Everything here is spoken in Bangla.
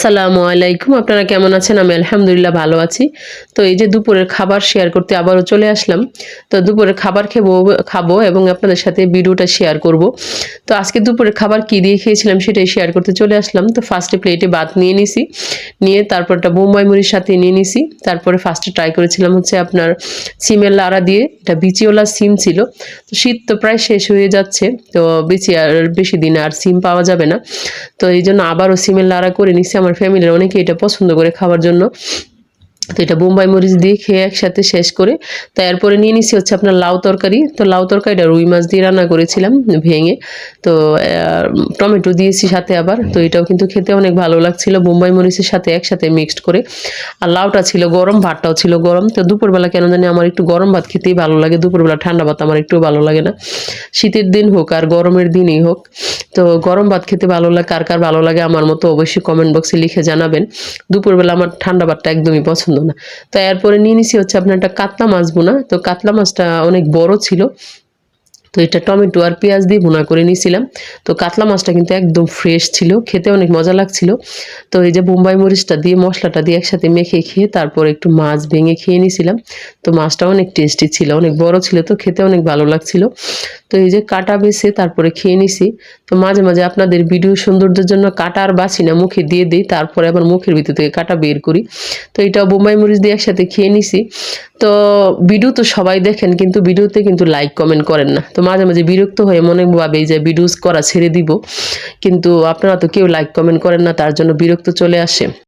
আসসালামু আলাইকুম। আপনারা কেমন আছেন? আমি আলহামদুলিল্লাহ ভালো আছি। তো এই যে দুপুরের খাবার শেয়ার করতে আবারও চলে আসলাম। তো দুপুরের খাবার খাবো এবং আপনাদের সাথে ভিডিওটা শেয়ার করব। তো আজকে দুপুরের খাবার কি দিয়ে খেয়েছিলাম সেটাই শেয়ার করতে চলে আসলাম। তো ফার্স্টে প্লেটে ভাত নিয়ে নিছি। নিয়ে তারপর একটা বোম্বাই মরিচ সাথে নিয়ে নিছি। তারপরে ফার্স্টে ট্রাই করেছিলাম হচ্ছে আপনার সিমের লাড়া দিয়ে। এটা বিচিওয়ালা সিম ছিল। তো শীত তো প্রায় শেষ হয়ে যাচ্ছে। তো বিচি আর বেশি দিন আর সিম পাওয়া যাবে না। তো এইজন্য আবারও সিমের লাড়া করে নিছি। আমার ফ্যামিলির অনেকে এটা পছন্দ করে খাওয়ার জন্য। তো এটা বোম্বাই মরিচ দিয়ে খেয়ে একসাথে শেষ করে তারপরে নিয়ে নিছি হচ্ছে আপনার লাউ তরকারি। তো লাউ তরকারিটা রুই মাছ দিয়ে রান্না করেছিলাম ভেঙে। তো টমেটো দিয়েছি সাথে আবার। তো এটাও কিন্তু খেতে অনেক ভালো লাগছিল বোম্বাই মরিচের সাথে একসাথে মিক্সড করে। আর লাউটা ছিল গরম, ভাতটাও ছিল গরম। তো দুপুরবেলা কেন জানি আমার একটু গরম ভাত খেতেই ভালো লাগে। দুপুরবেলা ঠান্ডা ভাত আমার একটু ভালো লাগে না। শীতের দিন হোক আর গরমের দিনই হোক, তো গরম ভাত খেতে ভালো লাগে। কার কার ভালো লাগে আমার মতো অবশ্যই কমেন্ট বক্সে লিখে জানাবেন। দুপুরবেলা আমার ঠান্ডা ভাতটা একদমই পছন্দ না। তো এরপরে নিয়ে নিছি হচ্ছে আপনার একটা কাতলা মাছ ভুনা। তো কাতলা মাছটা অনেক বড় ছিল। তো এটা টমেটো আর পেঁয়াজ দিয়ে ভুনা করে নিয়েছিলাম। তো কাতলা মাছটা কিন্তু একদম ফ্রেশ ছিল, খেতে অনেক মজা লাগছিল। তো এই যে বোম্বাই মরিচটা দিয়ে মশলাটা দিয়ে একসাথে মেখে খেয়ে তারপর একটু মাছ ভেঙে খেয়ে নিয়েছিলাম। তো মাছটা অনেক টেস্টি ছিল, অনেক বড় ছিল, তো খেতে অনেক ভালো লাগছিল। তো এই যে কাটা বেছে তারপরে খেয়ে নিছি। তো মাঝে মাঝে আপনাদের ভিডিও সৌন্দর্যের জন্য কাটা আর বাছি না, মুখে দিয়ে দিই, তারপরে আবার মুখের ভিতর থেকে কাটা বের করি। তো এটা বোম্বাই মরিচ দিয়ে একসাথে খেয়ে নিছি। তো ভিডিও তো সবাই দেখেন, কিন্তু ভিডিওতে কিন্তু লাইক কমেন্ট করেন না। তো মাঝে মাঝে বিরক্ত হয়ে মনে ভাবে যে ভিডিওস করা ছেড়ে দিব, কিন্তু আপনারা তো কেউ লাইক কমেন্ট করেন না, তার জন্য বিরক্ত চলে আসে।